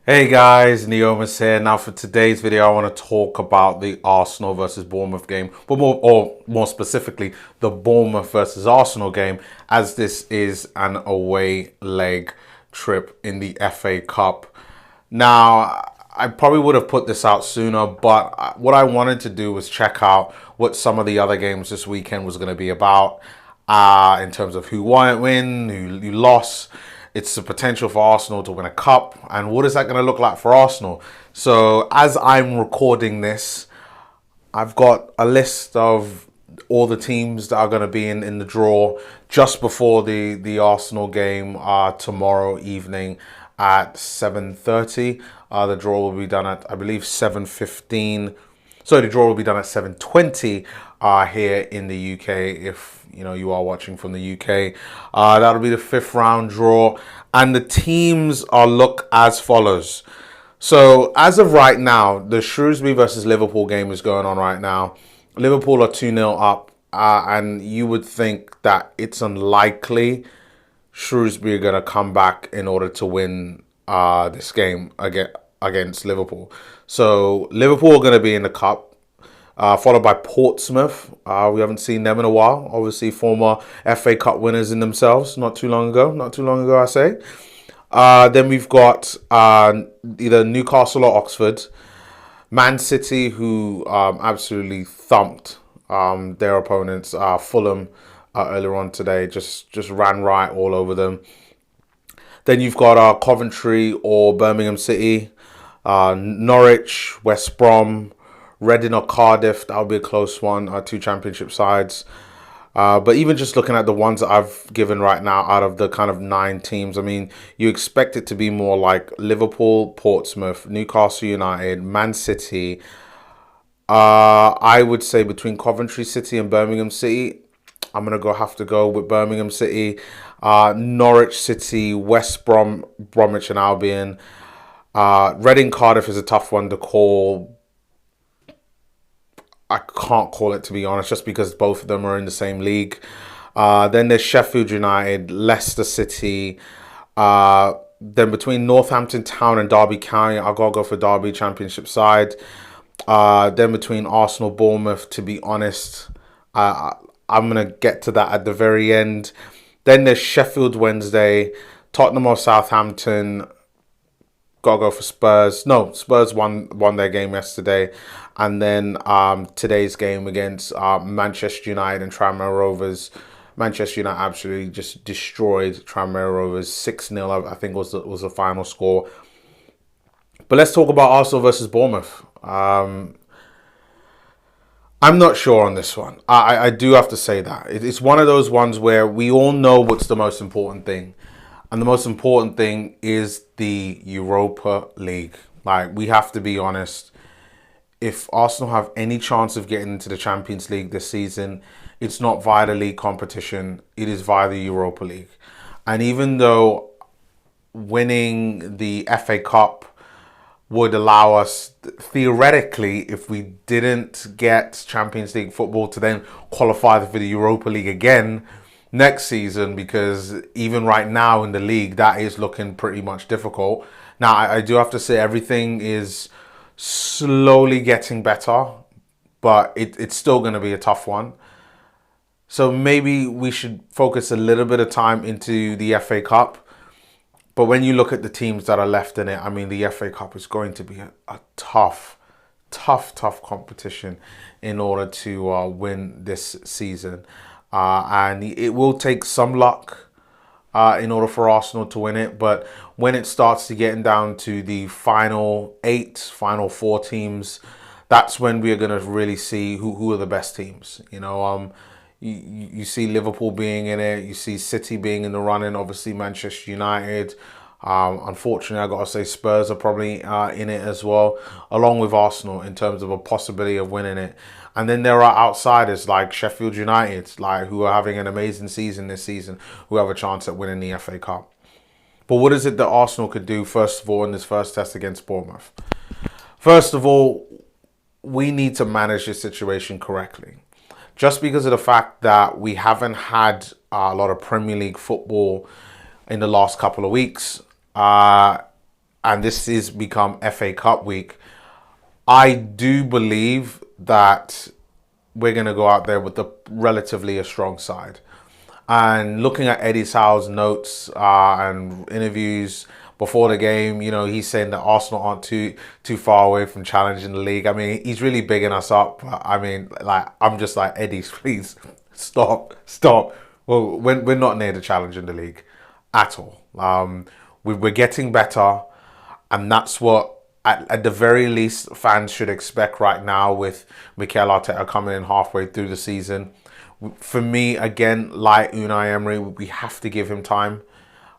Hey guys, Neomas here. Now for today's video, I want to talk about the Arsenal versus Bournemouth game, but more specifically, the Bournemouth versus Arsenal game, as this is an away leg trip in the FA Cup. Now, I probably would have put this out sooner, but what I wanted to do was check out what some of the other games this weekend was going to be about, in terms of who won, who lost. It's the potential for Arsenal to win a cup, and what is that going to look like for Arsenal? So, as I'm recording this, I've got a list of all the teams that are going to be in the draw just before the Arsenal game tomorrow evening at 7:30. The draw will be done at, I believe, 7:15. So the draw will be done at 7:20 here in the UK. If you are watching from the UK, that'll be the fifth round draw, and the teams are look as follows. So as of right now, the Shrewsbury versus Liverpool game is going on right now. Liverpool are 2-0 up, and you would think that it's unlikely Shrewsbury are going to come back in order to win this game against Liverpool. So Liverpool are going to be in the cup, followed by Portsmouth. We haven't seen them in a while. Obviously, former FA Cup winners in themselves. Not too long ago, I say. Then we've got either Newcastle or Oxford. Man City, who absolutely thumped their opponents. Fulham earlier on today, just ran right all over them. Then you've got Coventry or Birmingham City, Norwich, West Brom, Reading or Cardiff. That'll be a close one. Two championship sides. But even just looking at the ones that I've given right now out of the kind of 9 teams, I mean, you expect it to be more like Liverpool, Portsmouth, Newcastle United, Man City. I would say between Coventry City and Birmingham City, I'm going to have to go with Birmingham City, Norwich City, Bromwich and Albion. Reading Cardiff is a tough one to call. I can't call it, to be honest, just because both of them are in the same league. Then there's Sheffield United, Leicester City. Then between Northampton Town and Derby County, I've got to go for Derby Championship side. Then between Arsenal, Bournemouth, to be honest, I'm going to get to that at the very end. Then there's Sheffield Wednesday, Tottenham or Southampton. Gotta go for Spurs. No, Spurs won their game yesterday, and then today's game against Manchester United and Tranmere Rovers. Manchester United absolutely just destroyed Tranmere Rovers 6-0. I think was the final score. But let's talk about Arsenal versus Bournemouth. I'm not sure on this one. I do have to say that it's one of those ones where we all know what's the most important thing. And the most important thing is the Europa League. Like, we have to be honest. If Arsenal have any chance of getting into the Champions League this season, it's not via the league competition. It is via the Europa League. And even though winning the FA Cup would allow us, theoretically, if we didn't get Champions League football, to then qualify for the Europa League again next season, because even right now in the league, that is looking pretty much difficult. Now, I do have to say everything is slowly getting better, but it's still going to be a tough one. So maybe we should focus a little bit of time into the FA Cup. But when you look at the teams that are left in it, I mean, the FA Cup is going to be a tough competition in order to win this season. And it will take some luck in order for Arsenal to win it. But when it starts to getting down to the final 4 teams, that's when we are going to really see who are the best teams. You see Liverpool being in it. You see City being in the running. Obviously, Manchester United. Unfortunately, I got to say Spurs are probably in it as well, along with Arsenal in terms of a possibility of winning it. And then there are outsiders like Sheffield United, who are having an amazing season this season, who have a chance at winning the FA Cup. But what is it that Arsenal could do, first of all, in this first test against Bournemouth? First of all, we need to manage this situation correctly. Just because of the fact that we haven't had a lot of Premier League football in the last couple of weeks, and this is become FA Cup week, I do believe that we're going to go out there with a strong side. And looking at Eddie Howe's notes and interviews before the game, he's saying that Arsenal aren't too far away from challenging the league. I mean, he's really bigging us up. I mean, like, I'm just like, Eddie, please stop. Well, we're not near the challenge in the league at all. We're getting better, and that's what, at the very least, fans should expect right now with Mikel Arteta coming in halfway through the season. For me, again, like Unai Emery, we have to give him time.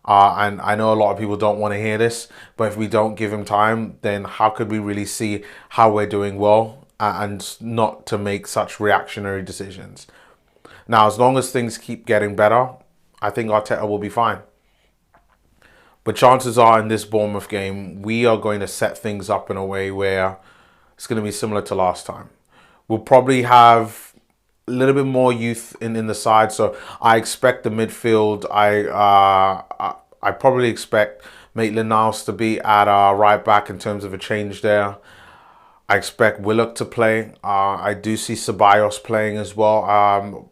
And I know a lot of people don't want to hear this, but if we don't give him time, then how could we really see how we're doing well and not to make such reactionary decisions? Now, as long as things keep getting better, I think Arteta will be fine. But chances are in this Bournemouth game, we are going to set things up in a way where it's going to be similar to last time. We'll probably have a little bit more youth in the side, so I expect the midfield. I probably expect Maitland-Niles to be at right back in terms of a change there. I expect Willock to play. I do see Ceballos playing as well.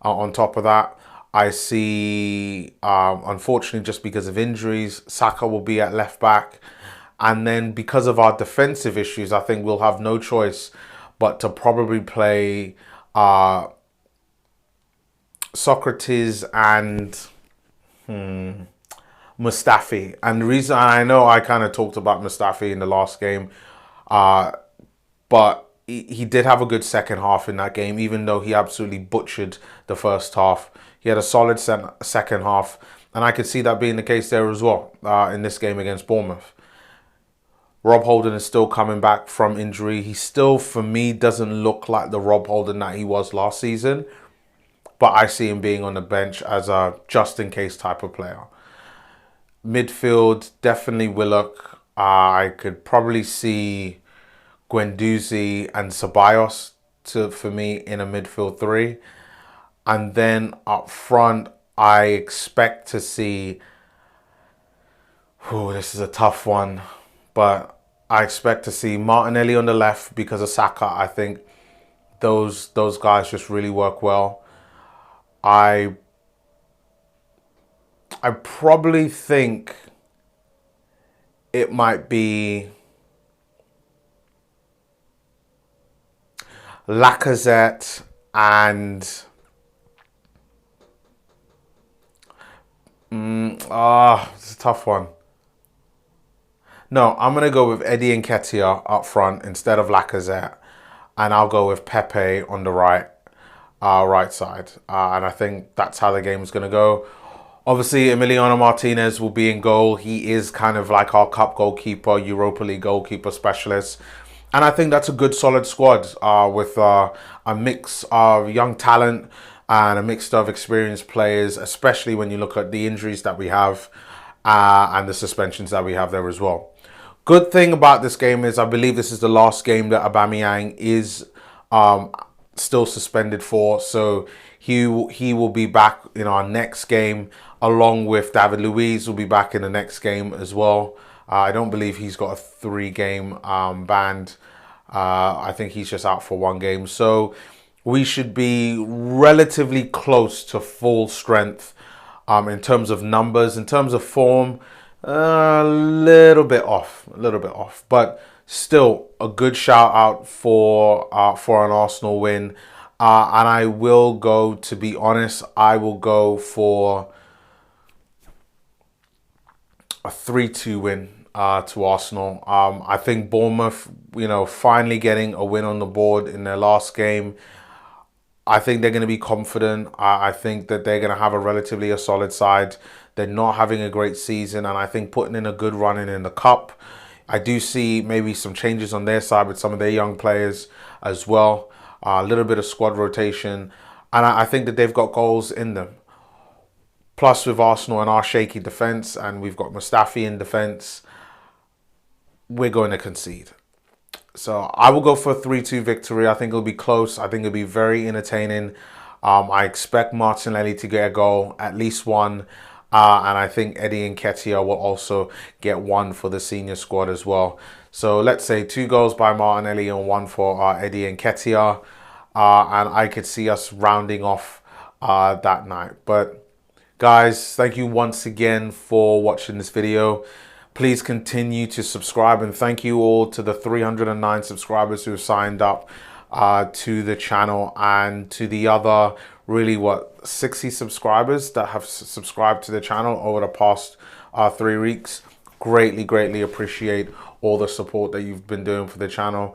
On top of that, I see, unfortunately, just because of injuries, Saka will be at left back. And then because of our defensive issues, I think we'll have no choice but to probably play Socrates and Mustafi. And the reason, I know I kind of talked about Mustafi in the last game, but he did have a good second half in that game, even though he absolutely butchered the first half. He had a solid second half, and I could see that being the case there as well in this game against Bournemouth. Rob Holding is still coming back from injury. He still, for me, doesn't look like the Rob Holding that he was last season, but I see him being on the bench as a just-in-case type of player. Midfield, definitely Willock. I could probably see Guendouzi and Ceballos for me in a midfield three. And then up front, I expect to see... this is a tough one. But I expect to see Martinelli on the left because of Saka. I think those guys just really work well. I probably think it might be Lacazette and it's a tough one. No, I'm going to go with Eddie Nketiah up front instead of Lacazette, and I'll go with Pepe on the right side. And I think that's how the game is going to go. Obviously, Emiliano Martinez will be in goal. He is kind of like our cup goalkeeper, Europa League goalkeeper specialist. And I think that's a good, solid squad with a mix of young talent and a mix of experienced players, especially when you look at the injuries that we have and the suspensions that we have there as well. Good thing about this game is I believe this is the last game that Aubameyang is still suspended for. So he will be back in our next game, along with David Luiz will be back in the next game as well. I don't believe he's got a 3-game ban. I think he's just out for 1 game. So we should be relatively close to full strength in terms of numbers. In terms of form, a little bit off. But still a good shout out for an Arsenal win. And I will go, to be honest, I will go for a 3-2 win to Arsenal. I think Bournemouth, finally getting a win on the board in their last game, I think they're going to be confident. I think that they're going to have a solid side. They're not having a great season, and I think putting in a good run in the Cup. I do see maybe some changes on their side with some of their young players as well. A little bit of squad rotation, and I think that they've got goals in them. Plus, with Arsenal and our shaky defence, and we've got Mustafi in defence, we're going to concede. So I will go for a 3-2 victory. I think it'll be close. I think it'll be very entertaining. I expect Martinelli to get a goal, at least one. And I think Eddie Nketiah will also get one for the senior squad as well. So let's say 2 goals by Martinelli and 1 for Eddie Nketiah. And I could see us rounding off that night. But guys, thank you once again for watching this video. Please continue to subscribe, and thank you all to the 309 subscribers who have signed up to the channel, and to the other really 60 subscribers that have subscribed to the channel over the past 3 weeks. Greatly appreciate all the support that you've been doing for the channel.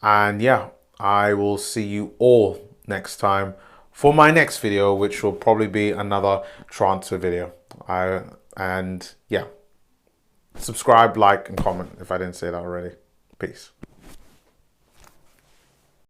And yeah, I will see you all next time for my next video, which will probably be another transfer video. And yeah, subscribe, like, and comment if I didn't say that already. Peace.